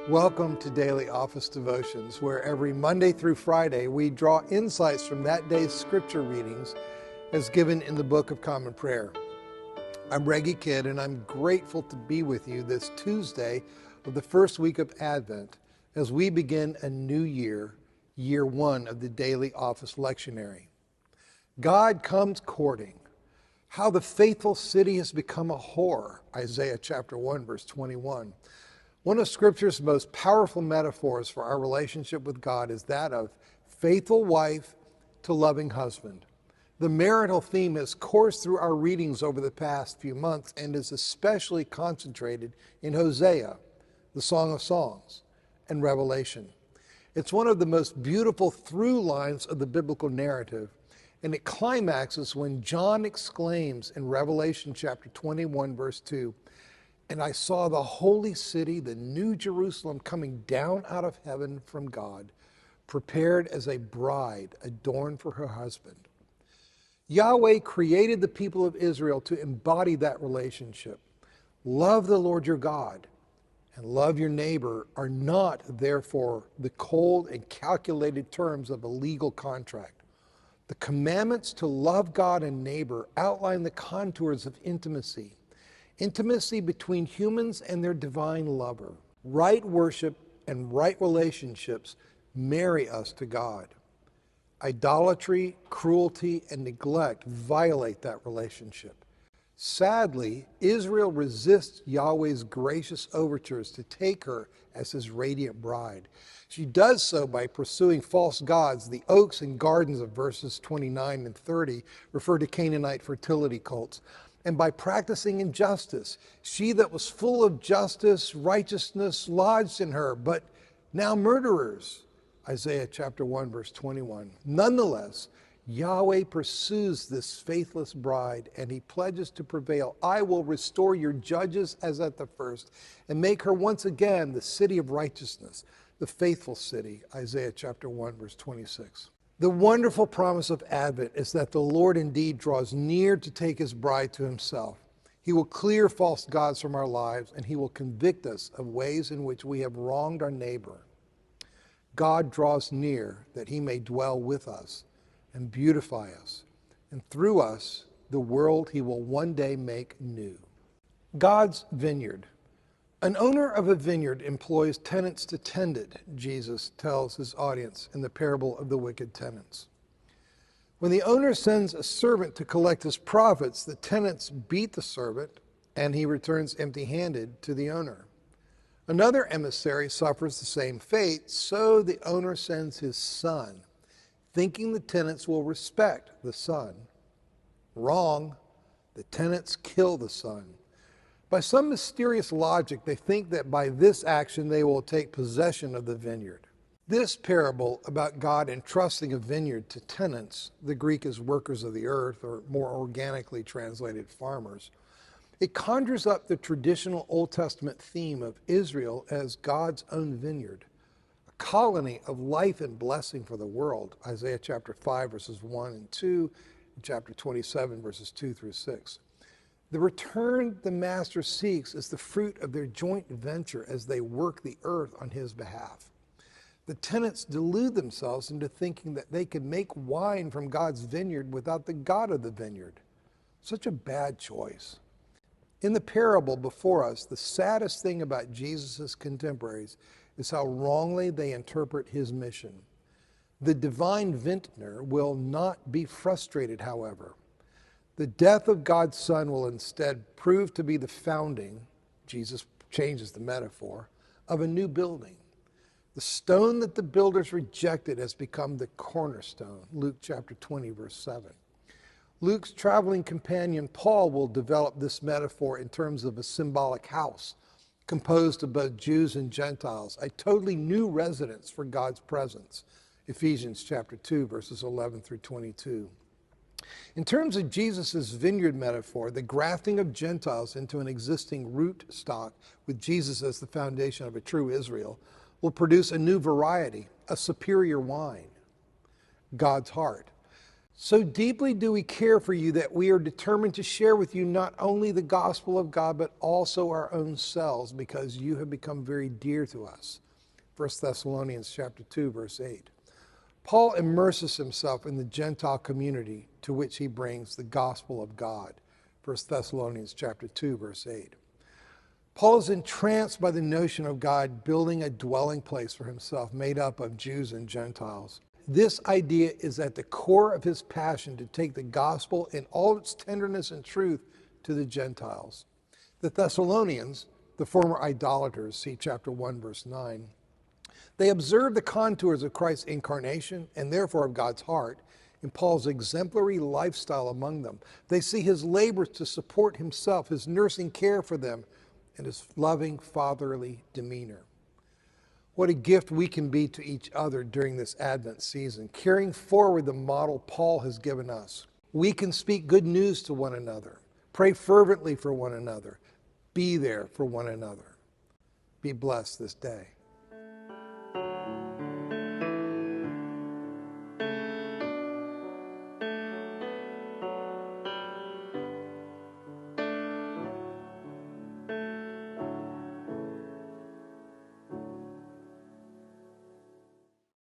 Welcome to Daily Office Devotions, where every Monday through Friday we draw insights from that day's scripture readings as given in the Book of Common Prayer. I'm Reggie Kidd, and I'm grateful to be with you this Tuesday of the first week of Advent as we begin a new year, year one of the Daily Office Lectionary. God comes courting. How the faithful city has become a whore, Isaiah chapter 1, verse 21. One of Scripture's most powerful metaphors for our relationship with God is that of faithful wife to loving husband. The marital theme has coursed through our readings over the past few months and is especially concentrated in Hosea, the Song of Songs, and Revelation. It's one of the most beautiful through lines of the biblical narrative, and it climaxes when John exclaims in Revelation chapter 21, verse 2, "And I saw the holy city, the new Jerusalem, coming down out of heaven from God, prepared as a bride adorned for her husband." Yahweh created the people of Israel to embody that relationship. Love the Lord your God and love your neighbor are not, therefore, the cold and calculated terms of a legal contract. The commandments to love God and neighbor outline the contours of intimacy between humans and their divine lover. Right worship and right relationships marry us to God. Idolatry, cruelty, and neglect violate that relationship. Sadly, Israel resists Yahweh's gracious overtures to take her as his radiant bride. She does so by pursuing false gods. The oaks and gardens of verses 29 and 30 refer to Canaanite fertility cults. And by practicing injustice, she that was full of justice, righteousness lodged in her, but now murderers. Isaiah chapter 1, verse 21. Nonetheless, Yahweh pursues this faithless bride, and he pledges to prevail. "I will restore your judges as at the first, and make her once again the city of righteousness, the faithful city." Isaiah chapter 1, verse 26. The wonderful promise of Advent is that the Lord indeed draws near to take his bride to himself. He will clear false gods from our lives, and he will convict us of ways in which we have wronged our neighbor. God draws near that he may dwell with us and beautify us, and through us, the world he will one day make new. God's vineyard. An owner of a vineyard employs tenants to tend it, Jesus tells his audience in the parable of the wicked tenants. When the owner sends a servant to collect his profits, the tenants beat the servant, and he returns empty-handed to the owner. Another emissary suffers the same fate, so the owner sends his son, thinking the tenants will respect the son. Wrong. The tenants kill the son. By some mysterious logic, they think that by this action they will take possession of the vineyard. This parable about God entrusting a vineyard to tenants, the Greek is workers of the earth, or more organically translated farmers, it conjures up the traditional Old Testament theme of Israel as God's own vineyard, a colony of life and blessing for the world, Isaiah chapter 5, verses 1 and 2, and chapter 27, verses 2 through 6. The return the master seeks is the fruit of their joint venture as they work the earth on his behalf. The tenants delude themselves into thinking that they can make wine from God's vineyard without the God of the vineyard. Such a bad choice. In the parable before us, the saddest thing about Jesus' contemporaries is how wrongly they interpret his mission. The divine vintner will not be frustrated, however. The death of God's Son will instead prove to be the founding, Jesus changes the metaphor, of a new building. The stone that the builders rejected has become the cornerstone, Luke chapter 20, verse 7. Luke's traveling companion Paul will develop this metaphor in terms of a symbolic house, composed of both Jews and Gentiles, a totally new residence for God's presence, Ephesians chapter 2, verses 11 through 22. In terms of Jesus' vineyard metaphor, the grafting of Gentiles into an existing root stock with Jesus as the foundation of a true Israel will produce a new variety, a superior wine, God's heart. So deeply do we care for you that we are determined to share with you not only the gospel of God, but also our own selves, because you have become very dear to us. 1 Thessalonians chapter 2, verse 8. Paul immerses himself in the Gentile community to which he brings the gospel of God. 1 Thessalonians chapter 2, verse 8. Paul is entranced by the notion of God building a dwelling place for himself made up of Jews and Gentiles. This idea is at the core of his passion to take the gospel in all its tenderness and truth to the Gentiles. The Thessalonians, the former idolaters, see chapter 1, verse 9, they observe the contours of Christ's incarnation and therefore of God's heart in Paul's exemplary lifestyle among them. They see his labors to support himself, his nursing care for them, and his loving fatherly demeanor. What a gift we can be to each other during this Advent season, carrying forward the model Paul has given us. We can speak good news to one another, pray fervently for one another, be there for one another. Be blessed this day.